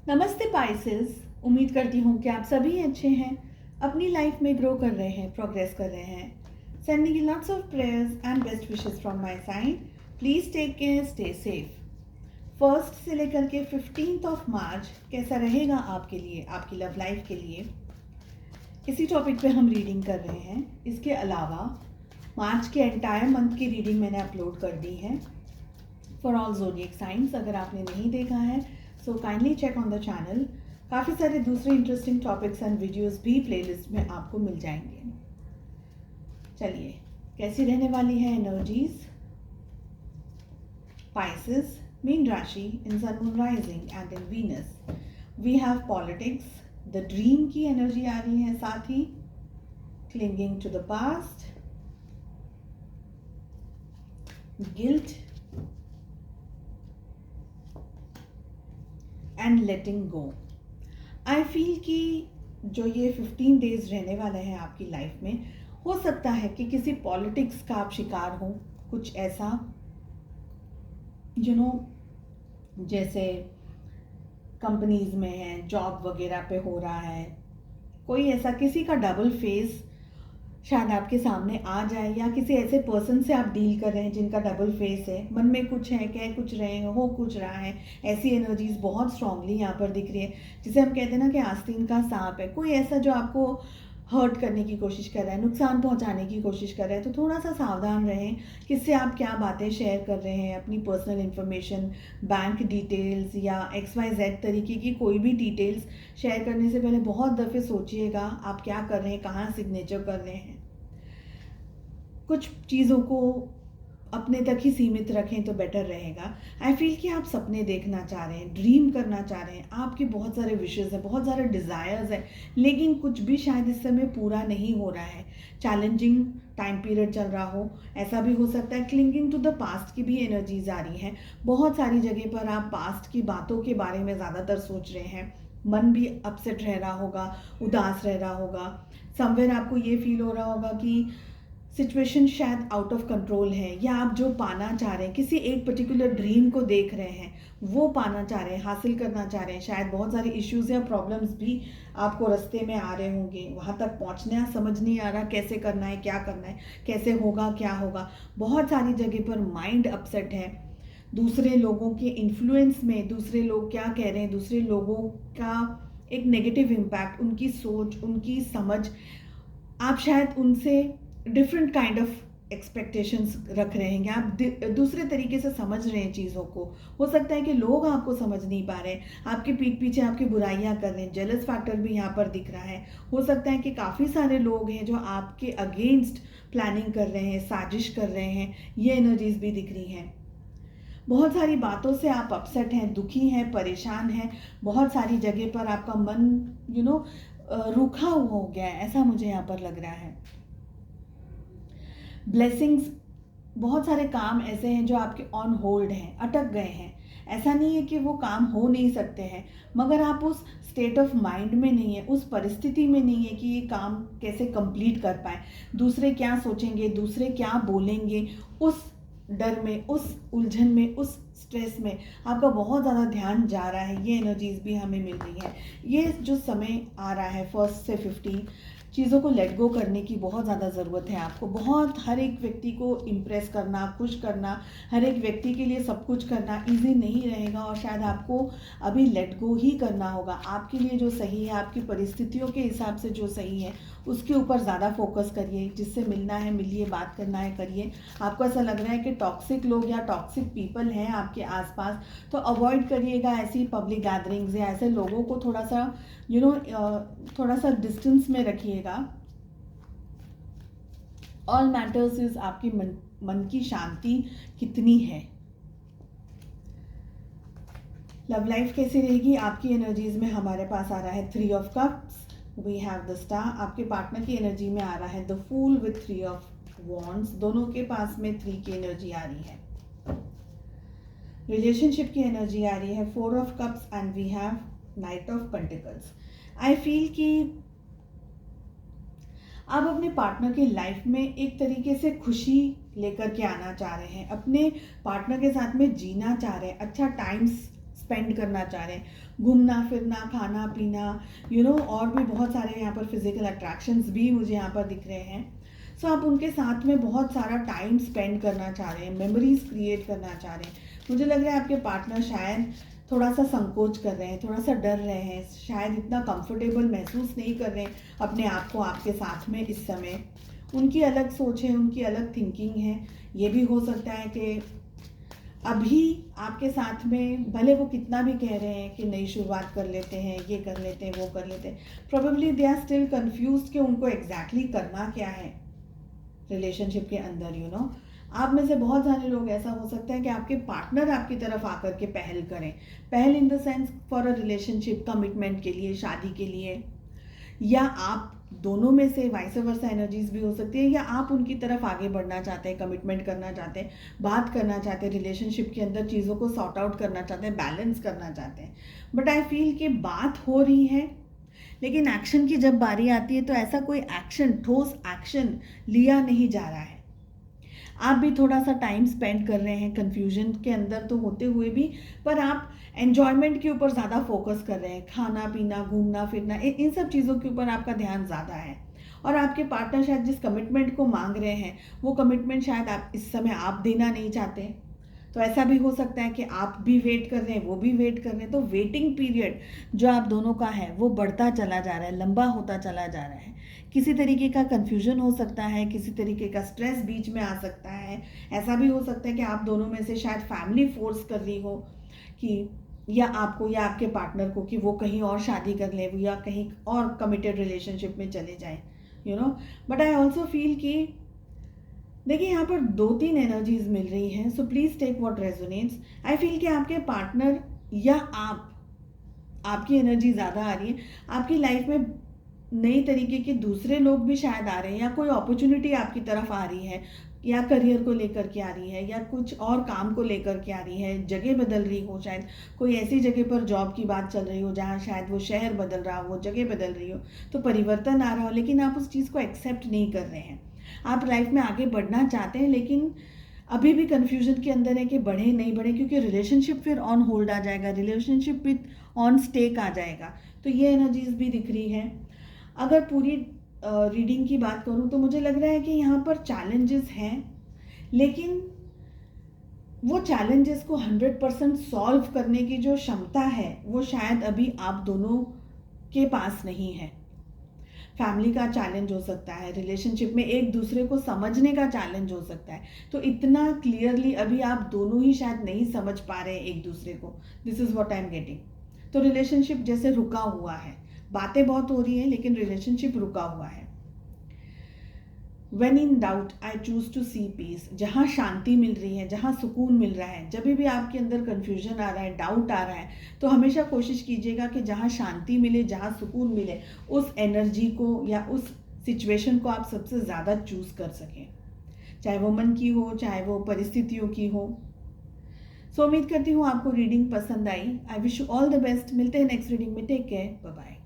नमस्ते पाइसेस। उम्मीद करती हूँ कि आप सभी अच्छे हैं, अपनी लाइफ में ग्रो कर रहे हैं, प्रोग्रेस कर रहे हैं। Sending lots of prayers and best wishes from my side. Please take care, stay safe. First से लेकर के 15th ऑफ मार्च कैसा रहेगा आपके लिए, आपकी लव लाइफ के लिए, इसी टॉपिक पे हम रीडिंग कर रहे हैं। इसके अलावा मार्च के एंटायर मंथ की रीडिंग मैंने अपलोड कर दी है फॉर ऑल ज़ोडिएक साइंस। अगर आपने नहीं देखा है so kindly check on the channel. काफ़ी सारे दूसरे इंटरेस्टिंग टॉपिक्स एंड वीडियोस भी प्लेलिस्ट में आपको मिल जाएंगे। चलिए, कैसी रहने वाली है एनर्जीज पाइसेस, मीन राशि in sun moon rising and in Venus. We have politics, the dream की एनर्जी आ रही है, साथ ही clinging to the past, guilt and letting go. I feel कि जो ये 15 डेज रहने वाले हैं आपकी लाइफ में, हो सकता है कि किसी पॉलिटिक्स का आप शिकार हो। कुछ ऐसा जैसे कंपनीज में है, जॉब वगैरह पे हो रहा है, कोई ऐसा किसी का डबल फेस शायद आपके सामने आ जाए, या किसी ऐसे पर्सन से आप डील कर रहे हैं जिनका डबल फेस है, मन में कुछ है, कह कुछ रहे हैं, हो कुछ रहा है। ऐसी एनर्जीज बहुत स्ट्रांगली यहाँ पर दिख रही है, जिसे हम कहते हैं ना कि आस्तीन का सांप है। कोई ऐसा जो आपको हर्ट करने की कोशिश कर रहा है, नुकसान पहुंचाने की कोशिश कर रहा है, तो थोड़ा सा सावधान रहें। किससे आप क्या बातें शेयर कर रहे हैं, अपनी पर्सनल इन्फॉर्मेशन, बैंक डिटेल्स या XYZ तरीके की कोई भी डिटेल्स शेयर करने से पहले बहुत दफ़े सोचिएगा आप क्या कर रहे हैं, कहाँ सिग्नेचर कर रहे हैं। कुछ चीज़ों को अपने तक ही सीमित रखें तो बेटर रहेगा। आई फील कि आप सपने देखना चाह रहे हैं, ड्रीम करना चाह रहे हैं, आपके बहुत सारे विशेज़ हैं, बहुत सारे डिज़ायर्स हैं, लेकिन कुछ भी शायद इस समय पूरा नहीं हो रहा है। चैलेंजिंग टाइम पीरियड चल रहा हो, ऐसा भी हो सकता है। क्लिंगिंग टू द पास्ट की भी एनर्जीज आ रही हैं। बहुत सारी जगह पर आप पास्ट की बातों के बारे में ज़्यादातर सोच रहे हैं, मन भी अपसेट रह रहा होगा, उदास रह रहा होगा। समवेयर आपको ये फील हो रहा होगा कि सिचुएशन शायद आउट ऑफ कंट्रोल है, या आप जो पाना चाह रहे हैं, किसी एक पर्टिकुलर ड्रीम को देख रहे हैं, वो पाना चाह रहे हैं, हासिल करना चाह रहे हैं। शायद बहुत सारे इश्यूज या प्रॉब्लम्स भी आपको रास्ते में आ रहे होंगे, वहाँ तक पहुँचना समझ नहीं आ रहा, कैसे करना है, क्या करना है, कैसे होगा, क्या होगा। बहुत सारी जगह पर माइंड अपसेट है, दूसरे लोगों के इन्फ्लुएंस में, दूसरे लोग क्या कह रहे हैं, दूसरे लोगों का एक नेगेटिव इम्पैक्ट, उनकी सोच, उनकी समझ, आप शायद उनसे डिफरेंट काइंड ऑफ एक्सपेक्टेशंस रख रहे हैं, आप दूसरे तरीके से समझ रहे हैं चीज़ों को। हो सकता है कि लोग आपको समझ नहीं पा रहे हैं, आपके पीठ पीछे आपकी बुराइयां कर रहे हैं। जेलस फैक्टर भी यहाँ पर दिख रहा है। हो सकता है कि काफ़ी सारे लोग हैं जो आपके अगेंस्ट प्लानिंग कर रहे हैं, साजिश कर रहे हैं। ये एनर्जीज भी दिख रही हैं। बहुत सारी बातों से आप अपसेट हैं, दुखी हैं, परेशान हैं। बहुत सारी जगह पर आपका मन रूखा हुआ हो गया है, ऐसा मुझे यहाँ पर लग रहा है। ब्लेसिंग्स, बहुत सारे काम ऐसे हैं जो आपके ऑन होल्ड हैं, अटक गए हैं। ऐसा नहीं है कि वो काम हो नहीं सकते हैं, मगर आप उस स्टेट ऑफ माइंड में नहीं है, उस परिस्थिति में नहीं है कि ये काम कैसे कंप्लीट कर पाए। दूसरे क्या सोचेंगे, दूसरे क्या बोलेंगे, उस डर में, उस उलझन में, उस स्ट्रेस में आपका बहुत ज़्यादा ध्यान जा रहा है। ये एनर्जीज भी हमें मिल रही है। ये जो समय आ रहा है 1 से 15, चीज़ों को लेट गो करने की बहुत ज़्यादा ज़रूरत है आपको। बहुत हर एक व्यक्ति को इम्प्रेस करना, खुश करना, हर एक व्यक्ति के लिए सब कुछ करना इजी नहीं रहेगा, और शायद आपको अभी लेट गो ही करना होगा। आपके लिए जो सही है, आपकी परिस्थितियों के हिसाब से जो सही है, उसके ऊपर ज़्यादा फोकस करिए। जिससे मिलना है मिलिए, बात करना है करिए। आपको ऐसा लग रहा है कि टॉक्सिक लोग या टॉक्सिक पीपल हैं आपके आसपास, तो अवॉइड करिएगा ऐसी पब्लिक गैदरिंग्स या ऐसे लोगों को। थोड़ा सा थोड़ा सा डिस्टेंस में रखिएगा। ऑल मैटर्स इज आपकी मन की शांति कितनी है। लव लाइफ कैसी रहेगी आपकी एनर्जीज में? हमारे पास आ रहा है 3 of cups, we have the star. आपके पार्टनर की एनर्जी में आ रहा है the fool with 3 of wands. दोनों के पास में 3 की एनर्जी आ रही है। रिलेशनशिप की एनर्जी आ रही है 4 of cups and we have knight of pentacles. I feel कि आप अपने पार्टनर की लाइफ में एक तरीके से खुशी लेकर के आना चाह रहे हैं, अपने पार्टनर के साथ में जीना चाह रहे हैं, अच्छा टाइम स्पेंड करना चाह रहे हैं, घूमना फिरना, खाना पीना, और भी बहुत सारे यहाँ पर फिजिकल अट्रैक्शंस भी मुझे यहाँ पर दिख रहे हैं। सो आप उनके साथ में बहुत सारा टाइम स्पेंड करना चाह रहे हैं, मेमोरीज क्रिएट करना चाह रहे हैं। मुझे लग रहा है आपके पार्टनर शायद थोड़ा सा संकोच कर रहे हैं, थोड़ा सा डर रहे हैं, शायद इतना कंफर्टेबल महसूस नहीं कर रहे हैं अपने आप को आपके साथ में इस समय। उनकी अलग सोच है, उनकी अलग थिंकिंग है। ये भी हो सकता है कि अभी आपके साथ में भले वो कितना भी कह रहे हैं कि नई शुरुआत कर लेते हैं, ये कर लेते हैं, वो कर लेते हैं, probably they are still confused कि उनको एग्जैक्टली करना क्या है रिलेशनशिप के अंदर। आप में से बहुत सारे लोग ऐसा हो सकता है कि आपके पार्टनर आपकी तरफ आकर के पहल करें, पहल in the sense for a relationship, commitment के लिए, शादी के लिए, या आप दोनों में से वाइस वर्सा एनर्जीज भी हो सकती है, या आप उनकी तरफ आगे बढ़ना चाहते हैं, कमिटमेंट करना चाहते हैं, बात करना चाहते हैं, रिलेशनशिप के अंदर चीज़ों को सॉर्ट आउट करना चाहते हैं, बैलेंस करना चाहते हैं। बट आई फील कि बात हो रही है, लेकिन एक्शन की जब बारी आती है तो ऐसा कोई एक्शन, ठोस एक्शन लिया नहीं जा रहा है। आप भी थोड़ा सा टाइम स्पेंड कर रहे हैं कन्फ्यूजन के अंदर तो होते हुए भी, पर आप एन्जॉयमेंट के ऊपर ज़्यादा फोकस कर रहे हैं, खाना पीना, घूमना फिरना, इन सब चीज़ों के ऊपर आपका ध्यान ज़्यादा है। और आपके पार्टनर शायद जिस कमिटमेंट को मांग रहे हैं, वो कमिटमेंट शायद आप इस समय आप देना नहीं चाहते। तो ऐसा भी हो सकता है कि आप भी वेट कर रहे हैं, वो भी वेट कर रहे हैं। तो वेटिंग पीरियड जो आप दोनों का है वो बढ़ता चला जा रहा है, लंबा होता चला जा रहा है। किसी तरीके का कन्फ्यूजन हो सकता है, किसी तरीके का स्ट्रेस बीच में आ सकता है। ऐसा भी हो सकता है कि आप दोनों में से शायद फैमिली फोर्स कर रही हो कि या आपको या आपके पार्टनर को कि वो कहीं और शादी कर ले या कहीं और कमिटेड रिलेशनशिप में चले जाएं, बट आई ऑल्सो फील कि देखिए यहाँ पर 2-3 एनर्जीज मिल रही हैं, so please take what resonates. I feel कि आपके पार्टनर या आपकी एनर्जी ज़्यादा आ रही है, आपकी लाइफ में नई तरीके के दूसरे लोग भी शायद आ रहे हैं, या कोई अपॉर्चुनिटी आपकी तरफ आ रही है, या करियर को लेकर के आ रही है, या कुछ और काम को लेकर के आ रही है, जगह बदल रही हो, शायद कोई ऐसी जगह पर जॉब की बात चल रही हो जहाँ शायद वो शहर बदल रहा हो, वो जगह बदल रही हो, तो परिवर्तन आ रहा हो, लेकिन आप उस चीज़ को एक्सेप्ट नहीं कर रहे हैं। आप लाइफ में आगे बढ़ना चाहते हैं, लेकिन अभी भी कन्फ्यूजन के अंदर है कि बढ़े नहीं बढ़े, क्योंकि रिलेशनशिप फिर ऑन होल्ड आ जाएगा, रिलेशनशिप विथ ऑन स्टेक आ जाएगा। तो ये एनर्जीज भी दिख रही है। अगर पूरी रीडिंग की बात करूं तो मुझे लग रहा है कि यहाँ पर चैलेंजेस हैं, लेकिन वो चैलेंजेस को 100% सॉल्व करने की जो क्षमता है वो शायद अभी आप दोनों के पास नहीं है। फैमिली का चैलेंज हो सकता है, रिलेशनशिप में एक दूसरे को समझने का चैलेंज हो सकता है। तो इतना क्लियरली अभी आप दोनों ही शायद नहीं समझ पा रहे हैं एक दूसरे को। This is what I am getting. तो रिलेशनशिप जैसे रुका हुआ है, बातें बहुत हो रही हैं लेकिन रिलेशनशिप रुका हुआ है। When in doubt, I choose to see peace। जहाँ शांति मिल रही है, जहाँ सुकून मिल रहा है, जब भी आपके अंदर कन्फ्यूजन आ रहा है, डाउट आ रहा है, तो हमेशा कोशिश कीजिएगा कि जहाँ शांति मिले, जहाँ सुकून मिले, उस एनर्जी को या उस सिचुएशन को आप सबसे ज़्यादा चूज़ कर सकें, चाहे वो मन की हो, चाहे वो परिस्थितियों की हो। सो उम्मीद करती हूँ आपको रीडिंग पसंद आई। I wish you all the best. मिलते हैं नेक्स्ट रीडिंग में। Take care, bye bye.